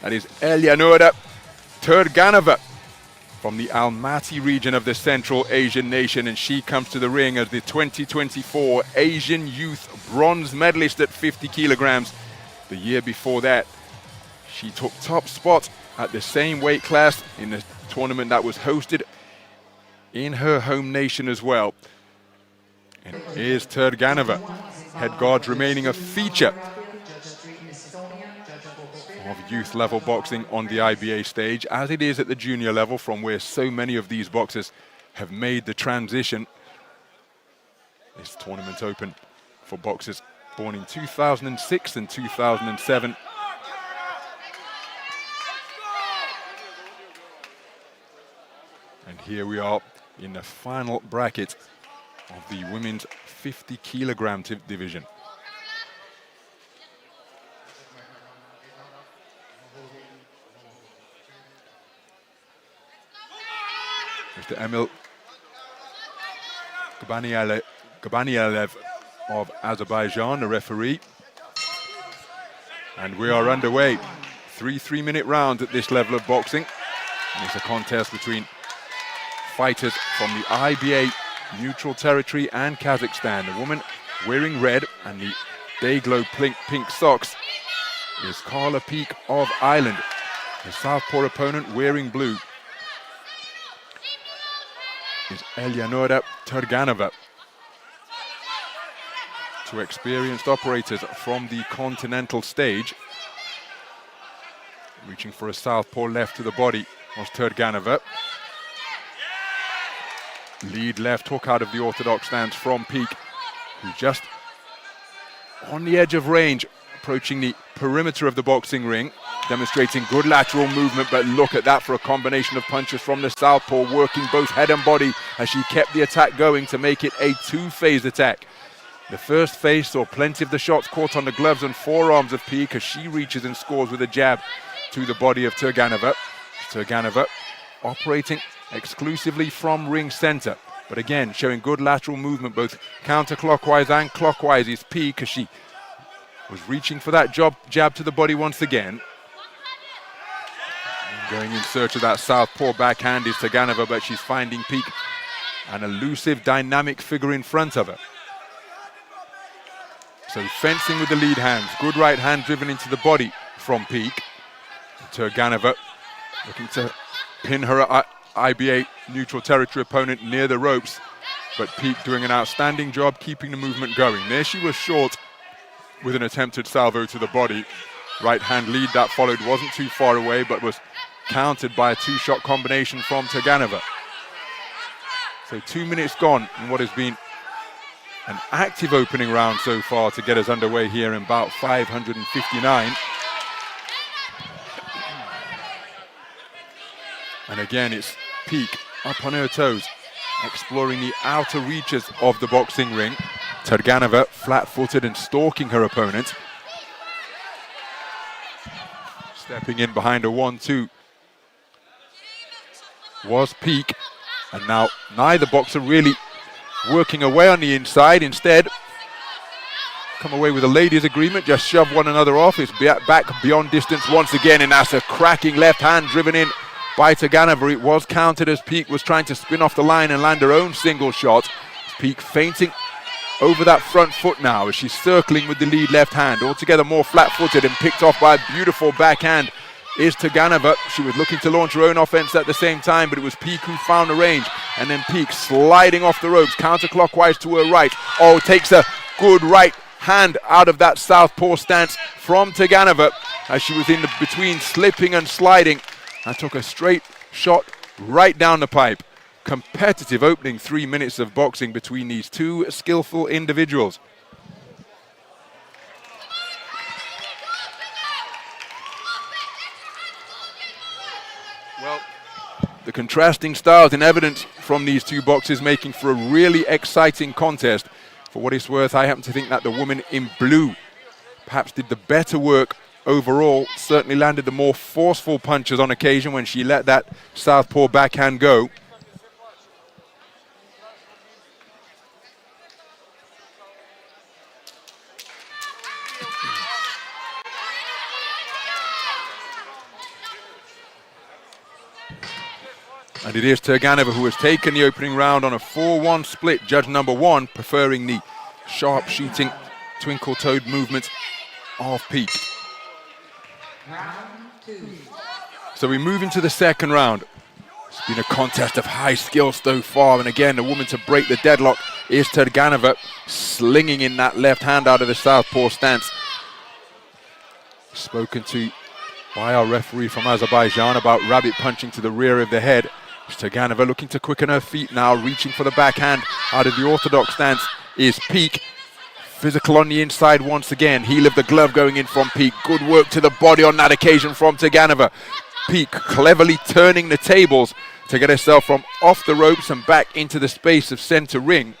That is Елянур Turganova from the Almaty region of the Central Asian nation, and she comes to the ring as the 2024 Asian Youth bronze medalist at 50 kilograms. The year before that, she took top spot at the same weight class in the tournament that was hosted in her home nation as well. And here's Turganova. Head guards remaining a feature of youth level boxing on the IBA stage, as it is at the junior level, from where so many of these boxers have made the transition. This tournament open for boxers born in 2006 and 2007. And here we are in the final bracket of the women's 50 kilogram division. Mr. Emil Gabanielev of Azerbaijan, the referee. And we are underway. 3 3-minute rounds at this level of boxing. And it's a contest between fighters from the IBA neutral territory and Kazakhstan. The woman wearing red and the day-glow pink socks is Karla of Ireland. The southpaw opponent wearing blue is Елянур Turganova. Two experienced operators from the continental stage. Reaching for a southpaw left to the body was Turganova. Lead left hook out of the orthodox stance from Peak, who just on the edge of range, approaching the perimeter of the boxing ring, demonstrating good lateral movement, but look at that for a combination of punches from the southpaw, working both head and body as she kept the attack going to make it a two-phase attack. The first phase saw plenty of the shots caught on the gloves and forearms of Peak as she reaches and scores with a jab to the body of Turganova. Turganova operating exclusively from ring center, but again showing good lateral movement both counterclockwise and clockwise is Peak as she was reaching for that jab to the body once again. Going in search of that southpaw backhand is Turganova, but she's finding Peak, an elusive, dynamic figure in front of her. So fencing with the lead hands, good right hand driven into the body from Peak. Turganova looking to pin her IBA neutral territory opponent near the ropes, but Peak doing an outstanding job keeping the movement going. There she was short with an attempted salvo to the body. Right hand lead that followed wasn't too far away, but was countered by a two-shot combination from Turganova. So 2 minutes gone in what has been an active opening round so far to get us underway here in bout 559. And again, it's Peak up on her toes, exploring the outer reaches of the boxing ring. Turganova flat-footed and stalking her opponent. Stepping in behind a 1-2 was Peak. And now neither boxer really working away on the inside. Instead, come away with a ladies' agreement, just shove one another off. It's back beyond distance once again, and that's a cracking left hand driven in by Turganova. It was countered as Peak was trying to spin off the line and land her own single shot. Peak feinting over that front foot now as she's circling with the lead left hand. Altogether more flat-footed and picked off by a beautiful backhand is Turganova. She was looking to launch her own offense at the same time, but it was Peak who found the range. And then Peak sliding off the ropes, counterclockwise to her right. Oh, takes a good right hand out of that southpaw stance from Turganova as she was in the between slipping and sliding. And took a straight shot right down the pipe. Competitive opening 3 minutes of boxing between these two skillful individuals. Well, the contrasting styles in evidence from these two boxers making for a really exciting contest. For what it's worth, I happen to think that the woman in blue perhaps did the better work overall, certainly landed the more forceful punches on occasion when she let that southpaw backhand go. And it is Turganova who has taken the opening round on a 4-1 split. Judge number 1 preferring the sharp shooting, twinkle-toed movement of Peak. So we move into the second round. It's been a contest of high skill so far, and again, the woman to break the deadlock is Turganova, slinging in that left hand out of the southpaw stance. Spoken to by our referee from Azerbaijan about rabbit punching to the rear of the head. Turganova looking to quicken her feet now, reaching for the backhand out of the orthodox stance is Peak. Physical on the inside once again. Heel of the glove going in from Peak. Good work to the body on that occasion from Turganova. Peak cleverly turning the tables to get herself from off the ropes and back into the space of center ring.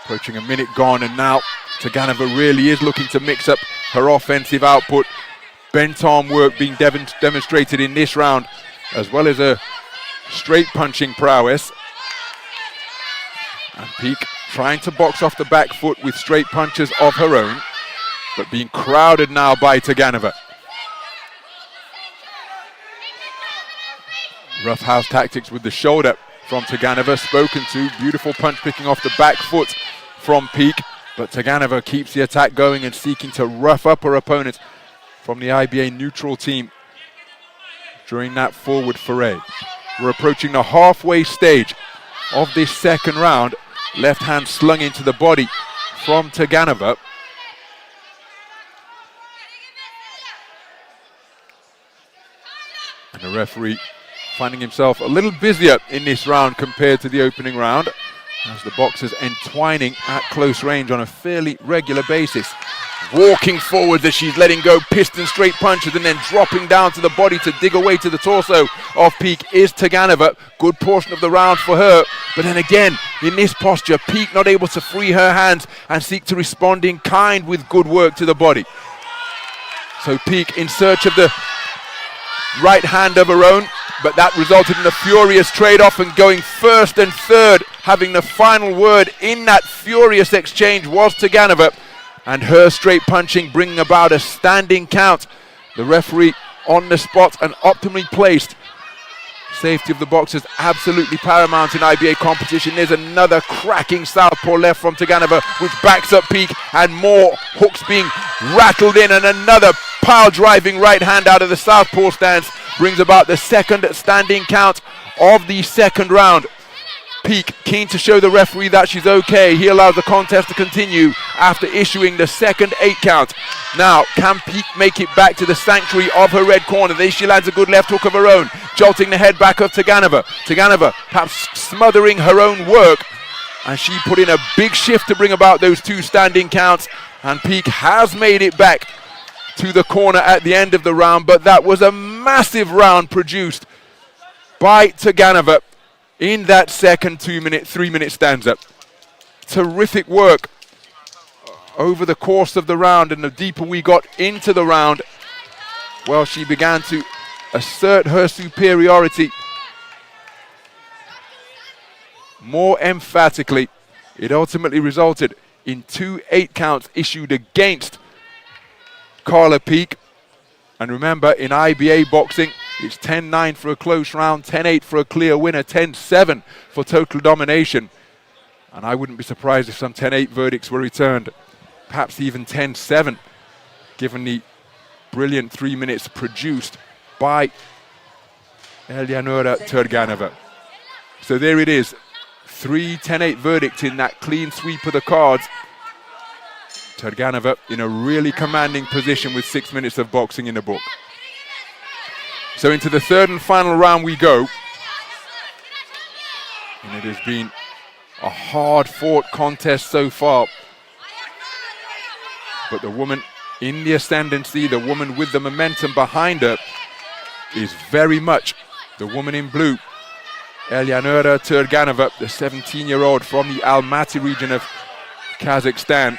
Approaching a minute gone, and now Turganova really is looking to mix up her offensive output. Bent arm work being demonstrated in this round, as well as a straight punching prowess. And Peak trying to box off the back foot with straight punches of her own, but being crowded now by Turganova. Roughhouse tactics with the shoulder from Turganova, spoken to. Beautiful punch picking off the back foot from Peak, but Turganova keeps the attack going and seeking to rough up her opponent from the IBA neutral team during that forward foray. We're approaching the halfway stage of this second round. Left hand slung into the body from Turganova. And the referee finding himself a little busier in this round compared to the opening round, as the boxers entwining at close range on a fairly regular basis. Walking forward as she's letting go piston straight punches and then dropping down to the body to dig away to the torso of Peak is Turganova. Good portion of the round for her, but then again in this posture, Peak not able to free her hands and seek to respond in kind with good work to the body. So Peak in search of the right hand of her own, but that resulted in a furious trade-off, and going first and third, having the final word in that furious exchange was Turganova, and her straight punching bringing about a standing count. The referee on the spot and optimally placed. Safety of the boxers absolutely paramount in IBA competition. There's another cracking southpaw left from Turganova, which backs up Peak, and more hooks being rattled in, and another pile driving right hand out of the southpaw stance brings about the second standing count of the second round. Peak keen to show the referee that she's okay. He allows the contest to continue after issuing the second 8 count. Now, can Peak make it back to the sanctuary of her red corner? There she lands a good left hook of her own, jolting the head back of Turganova. Turganova perhaps smothering her own work, and she put in a big shift to bring about those 2 standing counts, and Peak has made it back to the corner at the end of the round, but that was a massive round produced by Turganova in that second 3-minute stanza. Terrific work over the course of the round, and the deeper we got into the round, well, she began to assert her superiority more emphatically. It ultimately resulted in 2 8 counts issued against Karla Peak. And remember, in IBA boxing, it's 10-9 for a close round, 10-8 for a clear winner, 10-7 for total domination. And I wouldn't be surprised if some 10-8 verdicts were returned, perhaps even 10-7, given the brilliant 3 minutes produced by Елянур Турганова. So there it is, 3 10-8 verdicts in that clean sweep of the cards. Turganova in a really commanding position with 6 minutes of boxing in the book. So into the third and final round we go. And it has been a hard-fought contest so far. But the woman in the ascendancy, the woman with the momentum behind her, is very much the woman in blue. Елянур Турганова, the 17-year-old from the Almaty region of Kazakhstan.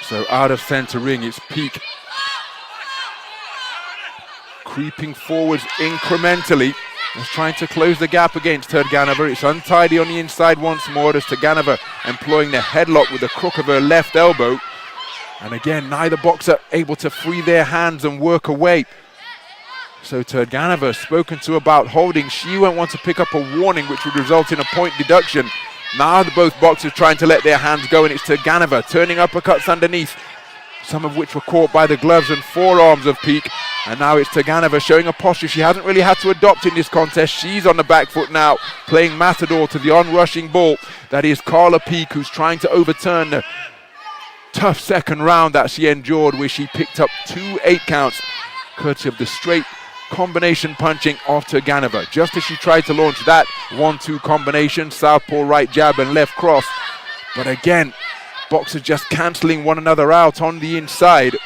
So out of center ring, it's Peak creeping forwards incrementally. is trying to close the gap against Turganova. It's untidy on the inside once more as Turganova employing the headlock with the crook of her left elbow. And again, neither boxer able to free their hands and work away. So Turganova, spoken to about holding, she won't want to pick up a warning which would result in a point deduction. Now both boxers trying to let their hands go, and it's Turganova turning uppercuts underneath, some of which were caught by the gloves and forearms of Peak. And now it's Turganova showing a posture she hasn't really had to adopt in this contest. She's on the back foot now, playing matador to the onrushing ball. That is Karla Peak, who's trying to overturn the tough second round that she endured, where she picked up 2 8 counts, courtesy of the straight combination punching of Turganova. Just as she tried to launch that 1-2 combination, southpaw right jab and left cross. But again, boxers just cancelling one another out on the inside.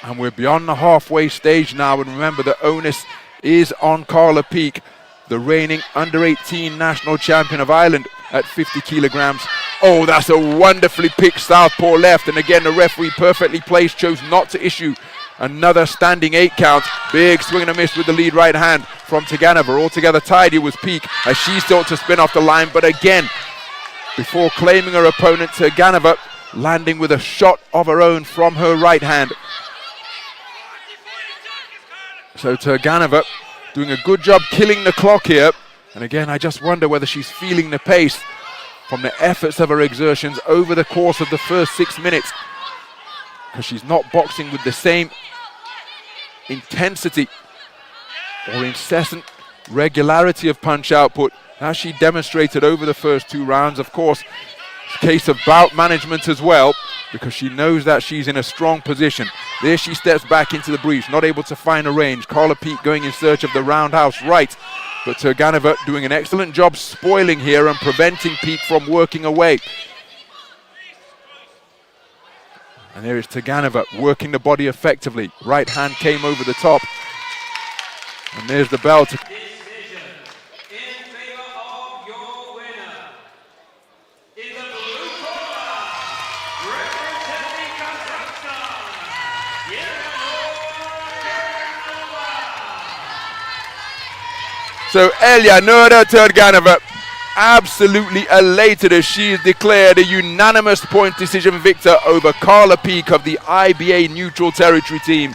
And we're beyond the halfway stage now, and remember the onus is on Karla Peak, the reigning under-18 national champion of Ireland at 50 kilograms. Oh, that's a wonderfully picked southpaw left, and again the referee perfectly placed chose not to issue another standing 8 count. Big swing and a miss with the lead right hand from Turganova. Altogether tidy was Peak as she sought to spin off the line, but again, before claiming her opponent, Turganova landing with a shot of her own from her right hand. So Turganova doing a good job killing the clock here. And again, I just wonder whether she's feeling the pace from the efforts of her exertions over the course of the first 6 minutes, because she's not boxing with the same intensity or incessant regularity of punch output as she demonstrated over the first 2 rounds. Of course, it's a case of bout management as well, because she knows that she's in a strong position. There she steps back into the breach, not able to find a range. Karla Peak going in search of the roundhouse right, but Turganova doing an excellent job spoiling here and preventing Peak from working away. And there is Turganova working the body effectively. Right hand came over the top. And there's the bell. So Елянур Турганова absolutely elated as she is declared a unanimous point decision victor over Karla Peak of the IBA neutral territory team.